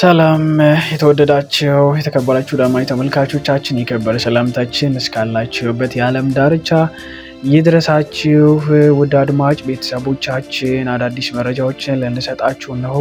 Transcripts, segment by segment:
ሰላም የተወደዳችሁ የተከበራችሁ አድማጭ ተመልካቾቻችን የከበረ ሰላምታችን እስካላችሁበት የዓለም ዳርቻ ይድረሳችሁ። ውድ አድማጭ ቤተሰቦቻችን አዳዲስ መረጃዎችን ልንሰጣችሁ እነሆ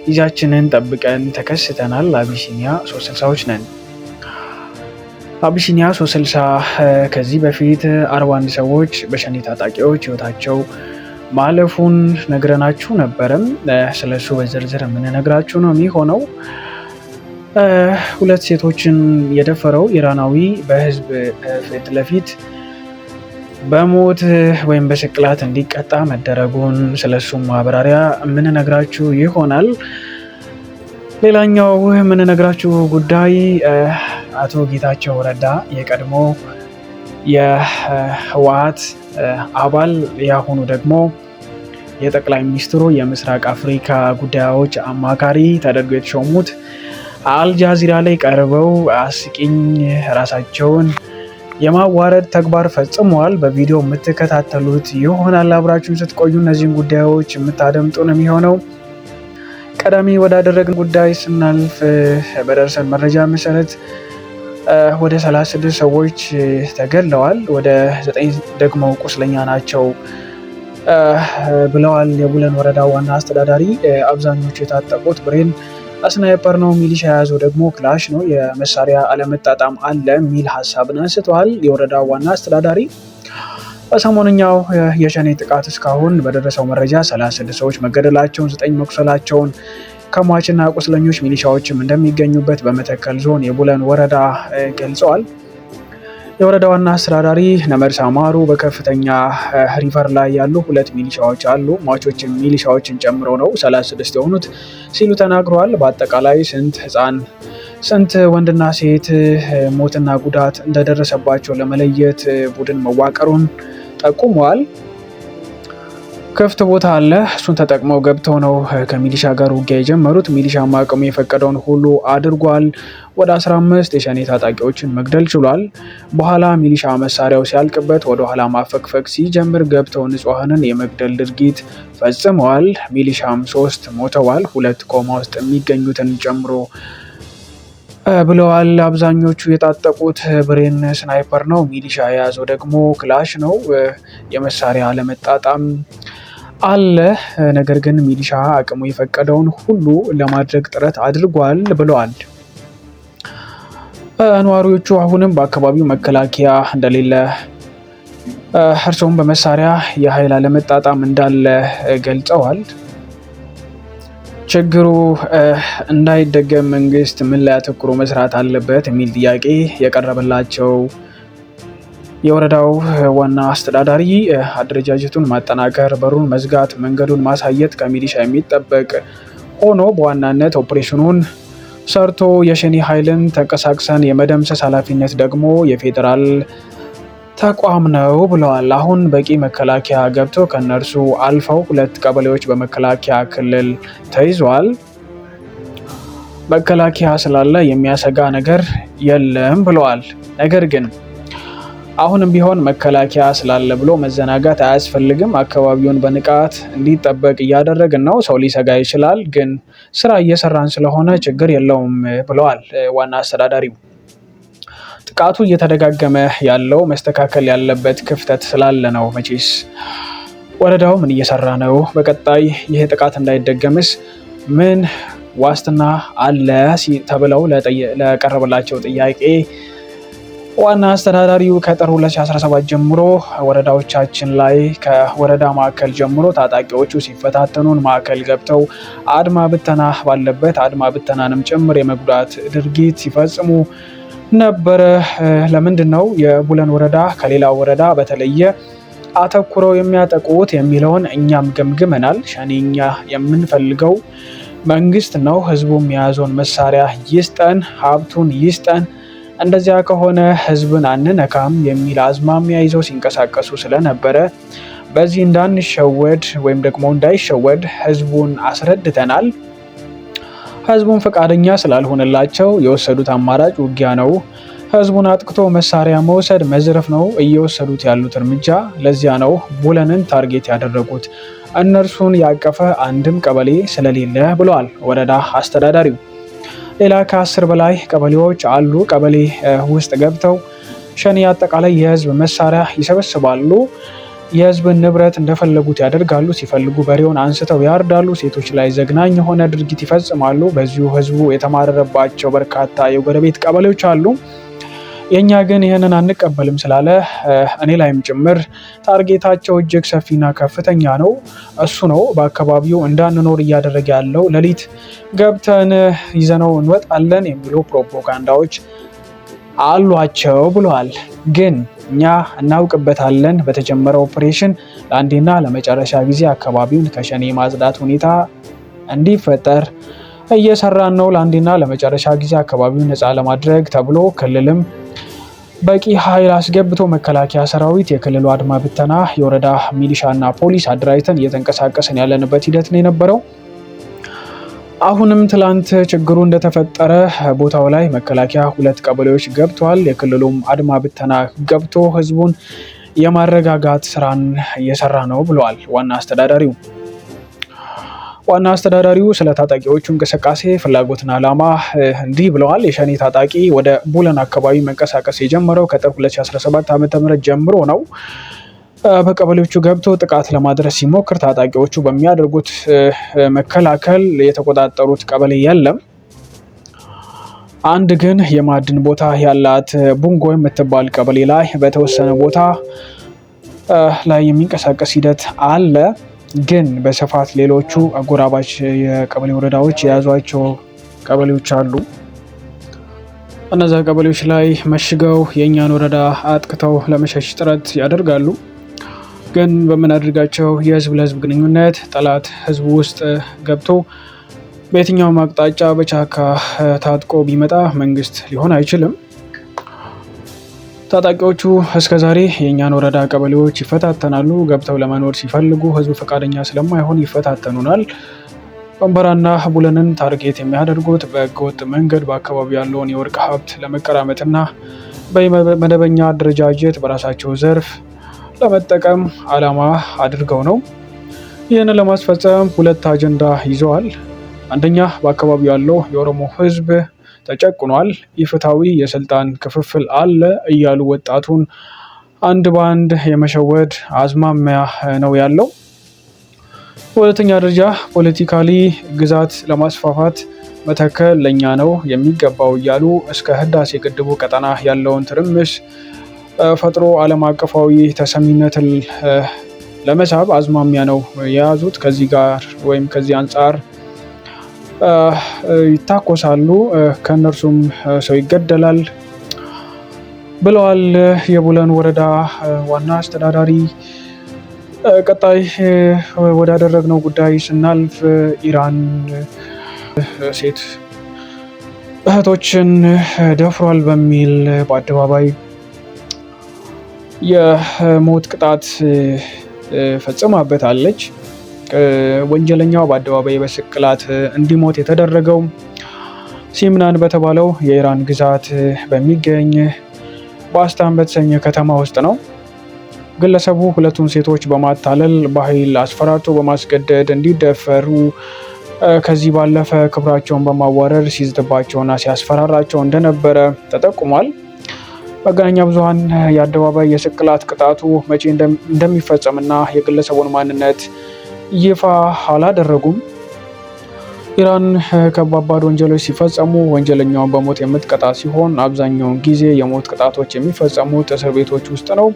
ጊዜያችንን ጠብቀን ተከስተናል። አቢሲኒያ 360ዎች ነን። አቢሲኒያ 360 ከዚህ በፊት 41 ሰዎች በሸኔ ታጣቂዎች ህይወታቸው ማለፉን ነግረናችሁ ነበረም። ስለሱ በዝርዝር የምንነግራችሁ ነው የሚሆነው። ሁለት ሴቶችን የደፈረው ኢራናዊ በህዝብ ፊት ለፊት በሞት ወይም በስቅላት እንዲቀጣ መደረጉን ስለሱ ማብራሪያ የምንነግራችሁ ይሆናል። ሌላኛው የምንነግራችሁ ጉዳይ አቶ ጌታቸው ረዳ የቀድሞ የህወሓት አባል ያሁኑ ደግሞ የጠቅላይ ሚኒስትሩ የምስራቅ አፍሪካ ጉዳዮች አማካሪ ተደርገው የተሾሙት አልጃዚራ ላይ ቀርበው አስቂኝ ራሳቸውን የማዋረድ ተግባር ፈጽመዋል። በቪዲዮ የምትከታተሉት ይሆናል። አብራችሁን ስትቆዩ እነዚህን ጉዳዮች የምታደምጡ ነው የሚሆነው። ቀዳሚ ወዳደረግን ጉዳይ ስናልፍ በደረሰን መረጃ መሰረት ወደ 36 ሰዎች ተገድለዋል፣ ወደ 9 ደግሞ ቁስለኛ ናቸው ብለዋል የቡለን ወረዳ ዋና አስተዳዳሪ። አብዛኞቹ የታጠቁት ብሬን ስናይፐር ነው፣ ሚሊሻ የያዘው ደግሞ ክላሽ ነው፣ የመሳሪያ አለመጣጣም አለ የሚል ሀሳብን አንስተዋል የወረዳው ዋና አስተዳዳሪ። በሰሞንኛው የሸኔ ጥቃት እስካሁን በደረሰው መረጃ 36 ሰዎች መገደላቸውን፣ 9 መቁሰላቸውን ከሟችና ቁስለኞች ሚሊሻዎችም እንደሚገኙበት በመተከል ዞን የቡለን ወረዳ ገልጸዋል። የወረዳ ዋና አስተዳዳሪ ነመርሳ ማሩ በከፍተኛ ሪቨር ላይ ያሉ 2 ሚሊሻዎች አሉ፣ ሟቾችም ሚሊሻዎችን ጨምሮ ነው 36 የሆኑት ሲሉ ተናግረዋል። በአጠቃላይ ስንት ህፃን ስንት ወንድና ሴት ሞትና ጉዳት እንደደረሰባቸው ለመለየት ቡድን መዋቀሩን ጠቁመዋል። ክፍት ቦታ አለ፣ እሱን ተጠቅመው ገብተው ነው ከሚሊሻ ጋር ውጊያ የጀመሩት። ሚሊሻ አቅሙ የፈቀደውን ሁሉ አድርጓል። ወደ 15 የሸኔ ታጣቂዎችን መግደል ችሏል። በኋላ ሚሊሻ መሳሪያው ሲያልቅበት ወደ ኋላ ማፈግፈግ ሲጀምር ገብተው ንጹሐንን የመግደል ድርጊት ፈጽመዋል። ሚሊሻም 3 ሞተዋል፣ 2 ኮማ ውስጥ የሚገኙትን ጨምሮ ብለዋል። አብዛኞቹ የታጠቁት ብሬን ስናይፐር ነው፣ ሚሊሻ የያዘው ደግሞ ክላሽ ነው። የመሳሪያ አለመጣጣም አለ፣ ነገር ግን ሚሊሻ አቅሙ የፈቀደውን ሁሉ ለማድረግ ጥረት አድርጓል ብለዋል። ነዋሪዎቹ አሁንም በአካባቢው መከላከያ እንደሌለ እርሶም በመሳሪያ የኃይል አለመጣጣም እንዳለ ገልጸዋል። ችግሩ እንዳይደገም መንግስት ምን ላይ አተኩሮ መስራት አለበት የሚል ጥያቄ የቀረበላቸው የወረዳው ዋና አስተዳዳሪ አደረጃጀቱን ማጠናከር፣ በሩን መዝጋት፣ መንገዱን ማሳየት ከሚሊሻ የሚጠበቅ ሆኖ በዋናነት ኦፕሬሽኑን ሰርቶ የሸኔ ኃይልን ተንቀሳቅሰን የመደምሰስ ኃላፊነት ደግሞ የፌዴራል ተቋም ነው ብለዋል። አሁን በቂ መከላከያ ገብቶ ከነርሱ አልፈው 2 ቀበሌዎች በመከላከያ ክልል ተይዘዋል። መከላከያ ስላለ የሚያሰጋ ነገር የለም ብለዋል። ነገር ግን አሁንም ቢሆን መከላከያ ስላለ ብሎ መዘናጋት አያስፈልግም። አካባቢውን በንቃት እንዲጠበቅ እያደረግን ነው። ሰው ሊሰጋ ይችላል፣ ግን ስራ እየሰራን ስለሆነ ችግር የለውም ብለዋል ዋና አስተዳዳሪው። ጥቃቱ እየተደጋገመ ያለው መስተካከል ያለበት ክፍተት ስላለ ነው። መቼስ ወረዳው ምን እየሰራ ነው? በቀጣይ ይህ ጥቃት እንዳይደገምስ ምን ዋስትና አለ ተብለው ለቀረበላቸው ጥያቄ ዋና አስተዳዳሪው ከጥር 2017 ጀምሮ ወረዳዎቻችን ላይ ከወረዳ ማዕከል ጀምሮ ታጣቂዎቹ ሲፈታተኑን ማዕከል ገብተው አድማ ብተና ባለበት አድማ ብተናንም ጭምር የመጉዳት ድርጊት ሲፈጽሙ ነበረ። ለምንድን ነው የቡለን ወረዳ ከሌላ ወረዳ በተለየ አተኩረው የሚያጠቁት የሚለውን እኛም ገምግመናል። ሸኔኛ የምንፈልገው መንግስት ነው። ህዝቡም የያዘውን መሳሪያ ይስጠን፣ ሀብቱን ይስጠን፣ እንደዚያ ከሆነ ህዝብን አንነካም የሚል አዝማሚያ ይዘው ሲንቀሳቀሱ ስለነበረ በዚህ እንዳንሸወድ ወይም ደግሞ እንዳይሸወድ ህዝቡን አስረድተናል። ህዝቡን ፈቃደኛ ስላልሆነላቸው የወሰዱት አማራጭ ውጊያ ነው። ህዝቡን አጥቅቶ መሳሪያ መውሰድ፣ መዝረፍ ነው እየወሰዱት ያሉት እርምጃ። ለዚያ ነው ቡለንን ታርጌት ያደረጉት። እነርሱን ያቀፈ አንድም ቀበሌ ስለሌለ ብለዋል ወረዳ አስተዳዳሪው። ሌላ ከ10 በላይ ቀበሌዎች አሉ። ቀበሌ ውስጥ ገብተው ሸኔ አጠቃላይ የህዝብ መሳሪያ ይሰበስባሉ። የህዝብን ንብረት እንደፈለጉት ያደርጋሉ። ሲፈልጉ በሬውን አንስተው ያርዳሉ። ሴቶች ላይ ዘግናኝ የሆነ ድርጊት ይፈጽማሉ። በዚሁ ህዝቡ የተማረረባቸው በርካታ የጎረቤት ቀበሌዎች አሉ። የኛ ግን ይህንን አንቀበልም ስላለ እኔ ላይም ጭምር ታርጌታቸው እጅግ ሰፊና ከፍተኛ ነው። እሱ ነው በአካባቢው እንዳንኖር እያደረገ ያለው። ሌሊት ገብተን ይዘነው እንወጣለን የሚሉ ፕሮፓጋንዳዎች አሏቸው ብለዋል። ግን እኛ እናውቅበታለን። በተጀመረው ኦፕሬሽን ለአንዴና ለመጨረሻ ጊዜ አካባቢውን ከሸኔ ማጽዳት ሁኔታ እንዲፈጠር እየሰራን ነው። ለአንዴና ለመጨረሻ ጊዜ አካባቢውን ነፃ ለማድረግ ተብሎ ክልልም በቂ ኃይል አስገብቶ መከላከያ ሰራዊት፣ የክልሉ አድማ ብተና፣ የወረዳ ሚሊሻና ፖሊስ አደራጅተን እየተንቀሳቀስን ያለንበት ሂደት ነው የነበረው። አሁንም ትላንት ችግሩ እንደተፈጠረ ቦታው ላይ መከላከያ 2 ቀበሌዎች ገብቷል። የክልሉም አድማ ብተና ገብቶ ህዝቡን የማረጋጋት ስራን እየሰራ ነው ብለዋል ዋና አስተዳዳሪው። ዋና አስተዳዳሪው ስለ ታጣቂዎቹ እንቅስቃሴ ፍላጎትና ዓላማ እንዲህ ብለዋል። የሸኔ ታጣቂ ወደ ቡለን አካባቢ መንቀሳቀስ የጀመረው ከጥር 2017 ዓ.ም ጀምሮ ነው። በቀበሌዎቹ ገብቶ ጥቃት ለማድረስ ሲሞክር ታጣቂዎቹ በሚያደርጉት መከላከል የተቆጣጠሩት ቀበሌ የለም። አንድ ግን የማዕድን ቦታ ያላት ቡንጎ የምትባል ቀበሌ ላይ በተወሰነ ቦታ ላይ የሚንቀሳቀስ ሂደት አለ። ግን በስፋት ሌሎቹ አጎራባች የቀበሌ ወረዳዎች የያዟቸው ቀበሌዎች አሉ። እነዛ ቀበሌዎች ላይ መሽገው የእኛን ወረዳ አጥቅተው ለመሸሽ ጥረት ያደርጋሉ። ግን በምናደርጋቸው የህዝብ ለህዝብ ግንኙነት ጠላት ህዝቡ ውስጥ ገብቶ በየትኛውም አቅጣጫ በጫካ ታጥቆ ቢመጣ መንግስት ሊሆን አይችልም። ታጣቂዎቹ እስከዛሬ የእኛን ወረዳ ቀበሌዎች ይፈታተናሉ። ገብተው ለመኖር ሲፈልጉ ህዝቡ ፈቃደኛ ስለማይሆን ይፈታተኑናል። ወንበራና ቡለንን ታርጌት የሚያደርጉት በህገወጥ መንገድ በአካባቢው ያለውን የወርቅ ሀብት ለመቀራመትና በመደበኛ አደረጃጀት በራሳቸው ዘርፍ ለመጠቀም ዓላማ አድርገው ነው። ይህንን ለማስፈጸም 2 አጀንዳ ይዘዋል። አንደኛ፣ በአካባቢው ያለው የኦሮሞ ህዝብ ተጨቁኗል፣ ኢፍትሐዊ የስልጣን ክፍፍል አለ እያሉ ወጣቱን አንድ በአንድ የመሸወድ አዝማሚያ ነው ያለው። በሁለተኛ ደረጃ፣ ፖለቲካሊ ግዛት ለማስፋፋት መተከል ለኛ ነው የሚገባው እያሉ እስከ ህዳሴ ግድቡ ቀጠና ያለውን ትርምስ ፈጥሮ ዓለም አቀፋዊ ተሰሚነትን ለመሳብ አዝማሚያ ነው የያዙት። ከዚህ ጋር ወይም ከዚህ አንጻር ይታኮሳሉ፣ ከእነርሱም ሰው ይገደላል ብለዋል የቡለን ወረዳ ዋና አስተዳዳሪ። ቀጣይ ወዳደረግነው ጉዳይ ስናልፍ ኢራን ሴት እህቶችን ደፍሯል በሚል በአደባባይ የሞት ቅጣት ፈጽማበታለች። ወንጀለኛው በአደባባይ በስቅላት እንዲሞት የተደረገው ሲምናን በተባለው የኢራን ግዛት በሚገኝ ባስታን በተሰኘ ከተማ ውስጥ ነው። ግለሰቡ 2ቱን ሴቶች በማታለል በኃይል አስፈራርቶ በማስገደድ እንዲደፈሩ ከዚህ ባለፈ ክብራቸውን በማዋረድ ሲዝትባቸውና ሲያስፈራራቸው እንደነበረ ተጠቁሟል። መገናኛ ብዙሃን የአደባባይ የስቅላት ቅጣቱ መቼ እንደሚፈጸምና የግለሰቡን ማንነት ይፋ አላደረጉም። ኢራን ከባባድ ወንጀሎች ሲፈጸሙ ወንጀለኛውን በሞት የምትቀጣ ሲሆን አብዛኛውን ጊዜ የሞት ቅጣቶች የሚፈጸሙት እስር ቤቶች ውስጥ ነው።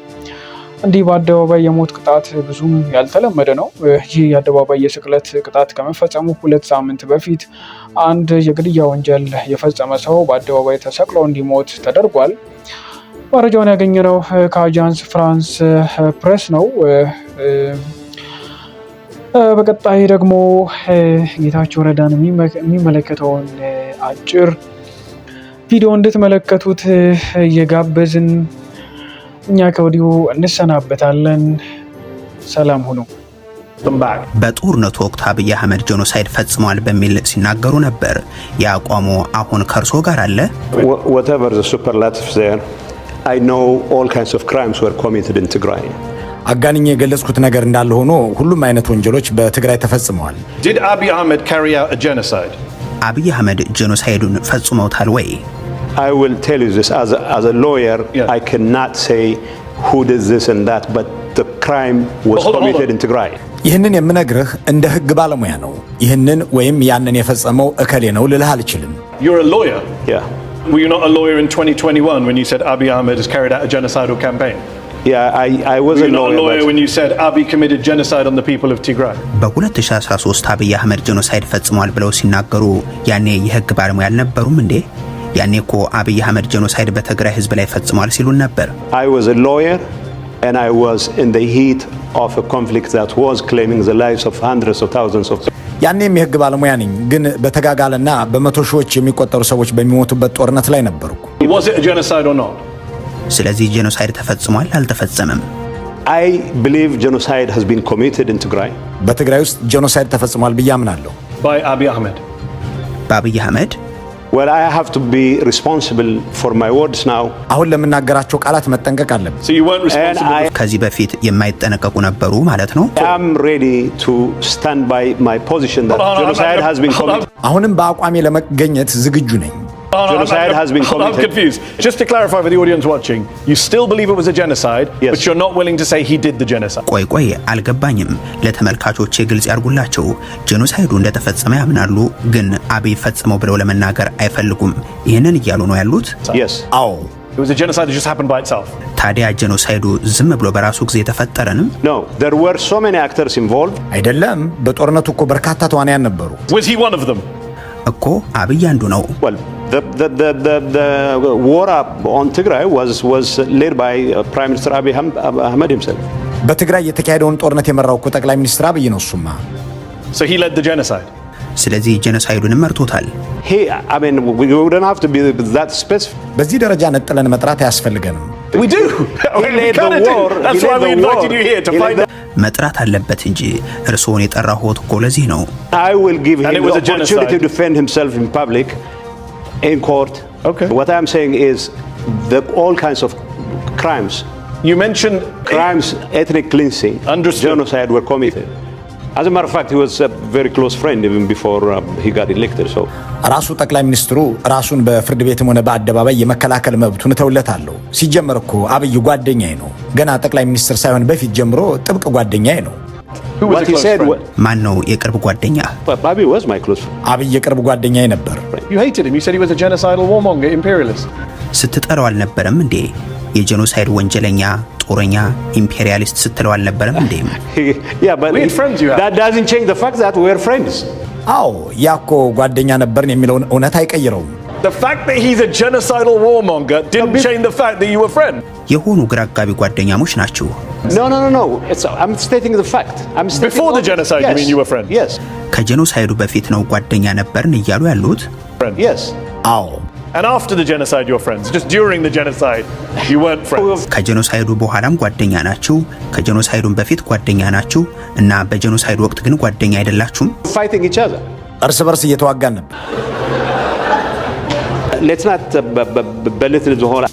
እንዲህ በአደባባይ የሞት ቅጣት ብዙም ያልተለመደ ነው። ይህ የአደባባይ የስቅለት ቅጣት ከመፈጸሙ 2 ሳምንት በፊት አንድ የግድያ ወንጀል የፈጸመ ሰው በአደባባይ ተሰቅሎ እንዲሞት ተደርጓል። መረጃውን ያገኘነው ከአጃንስ ፍራንስ ፕሬስ ነው። በቀጣይ ደግሞ ጌታቸው ረዳን የሚመለከተውን አጭር ቪዲዮ እንድትመለከቱት እየጋበዝን እኛ ከወዲሁ እንሰናበታለን። ሰላም ሁኑ። በጦርነቱ ወቅት አብይ አህመድ ጄኖሳይድ ፈጽሟል በሚል ሲናገሩ ነበር። የአቋሙ አሁን ከእርሶ ጋር አለ? Whatever the superlatives there, I know all kinds of crimes were committed in Tigray. አጋንኜ የገለጽኩት ነገር እንዳለ ሆኖ ሁሉም አይነት ወንጀሎች በትግራይ ተፈጽመዋል። Did Abiy Ahmed carry out a genocide? አብይ አህመድ ጄኖሳይዱን ፈጽመውታል ወይ? I will tell you this as a lawyer. I cannot say who did this and that, but the crime was committed in Tigray. ይህንን የምነግርህ እንደ ህግ ባለሙያ ነው። ይህንን ወይም ያንን የፈጸመው እከሌ ነው ልልህ አልችልም። You're a lawyer? Yeah. Were you not a lawyer in 2021 when you said Abiy Ahmed has carried out a genocidal campaign? Yeah, I was a lawyer when you said Abiy committed genocide on the people of Tigray. በ2013 አብይ አህመድ ጄኖሳይድ ፈጽሟል ብለው ሲናገሩ ያኔ የህግ ባለሙያ አልነበሩም እንዴ? ያኔ እኮ አብይ አህመድ ጄኖሳይድ በትግራይ ህዝብ ላይ ፈጽሟል ሲሉን ነበር። I was a lawyer and I was in the heat of a conflict that was claiming the lives of hundreds of thousands of ያኔም የህግ ባለሙያ ነኝ፣ ግን በተጋጋለና በመቶ ሺዎች የሚቆጠሩ ሰዎች በሚሞቱበት ጦርነት ላይ ነበርኩ። Was it a genocide or not? ስለዚህ ጄኖሳይድ ተፈጽሟል አልተፈጸመም? I believe genocide has been committed in Tigray. በትግራይ ውስጥ ጄኖሳይድ ተፈጽሟል ብዬ አምናለሁ። By Abiy Ahmed. በአብይ አህመድ? Well, I have to be responsible for my words now. አሁን ለምናገራቸው ቃላት መጠንቀቅ አለብኝ። So you weren't responsible. ከዚህ በፊት የማይጠነቀቁ ነበሩ ማለት ነው? I'm ready to stand by my position that genocide has been committed. አሁንም በአቋሜ ለመገኘት ዝግጁ ነኝ። Genocide has been committed. I'm confused. Just to clarify for the audience watching, you still believe it was a genocide, yes, but you're not willing to say he did the genocide. ቆይ አልገባኝም። ለተመልካቾች ግልጽ ያርጉላቸው። ጄኖሳይዱ እንደተፈጸመ ያምናሉ፣ ግን አብይ ፈጽመው ብለው ለመናገር አይፈልጉም። ይሄንን እያሉ ነው ያሉት? Yes. አዎ። It was a genocide that just happened by itself. ታዲያ ጄኖሳይዱ ዝም ብሎ በራሱ ጊዜ ተፈጠረንም? No, there were so many actors involved. አይደለም፣ በጦርነቱ እኮ በርካታ ተዋናያን ነበሩ። Was he one of them? እኮ አብይ አንዱ ነው። Well, the war on Tigray was led by Prime Minister Abiy Ahmed himself. በትግራይ የተካሄደውን ጦርነት የመራው እኮ ጠቅላይ ሚኒስትር አብይ ነው። እሱማ So he led the genocide. ስለዚህ ጄኖሳይዱን መርቶታል። I mean, we wouldn't have to be that specific. በዚህ ደረጃ ነጥለን መጥራት አያስፈልገንም። We do. He led the war. That's why we invited you here to find out. መጥራት አለበት እንጂ እርስዎን የጠራሁት እኮ ለዚህ ነው። I will give him the opportunity to defend himself in public, in court. Okay. What I'm saying is all kinds of crimes. You mentioned crimes, ethnic cleansing, genocide were committed. As a matter of fact, he was a very close friend even before he got elected. So ራሱ ጠቅላይ ሚኒስትሩ ራሱን በፍርድ ቤትም ሆነ በአደባባይ የመከላከል መብቱን ተውለታለሁ። ሲጀመር እኮ አብይ ጓደኛዬ ነው። ገና ጠቅላይ ሚኒስትር ሳይሆን በፊት ጀምሮ ጥብቅ ጓደኛዬ ነው። what he said, ማን ነው የቅርብ ጓደኛ? Abiy was my close friend. አብይ የቅርብ ጓደኛዬ ነበር። You hated him. You said he was a genocidal warmonger, imperialist. ስትጠራው አልነበረም እንዴ? የጄኖሳይድ ወንጀለኛ፣ ጦረኛ፣ ኢምፔሪያሊስት ስትለው አልነበረም እንዴ? Yeah, but that doesn't change the fact that we're friends. አዎ ያኮ ጓደኛ ነበርን የሚለውን እውነት አይቀይረውም። The fact that he's a genocidal warmonger didn't change the fact that you were friends. የሆኑ ግራ አጋቢ ጓደኛሞች ናችሁ። No. I'm stating the fact. I'm stating before the genocide. Yes. You mean you were friends? Yes. ከጄኖሳይዱ በፊት ነው ጓደኛ ነበርን እያሉ ያሉት? Yes. አዎ. And after the genocide you're friends. Just during the genocide you weren't friends. ከጄኖሳይዱ በኋላም ጓደኛ ናችሁ፣ ከጄኖሳይዱም በፊት ጓደኛ ናችሁ እና በጄኖሳይዱ ወቅት ግን ጓደኛ አይደላችሁም? Fighting each other. እርስ በርስ እየተዋጋን ነበር። Let's not belittle the whole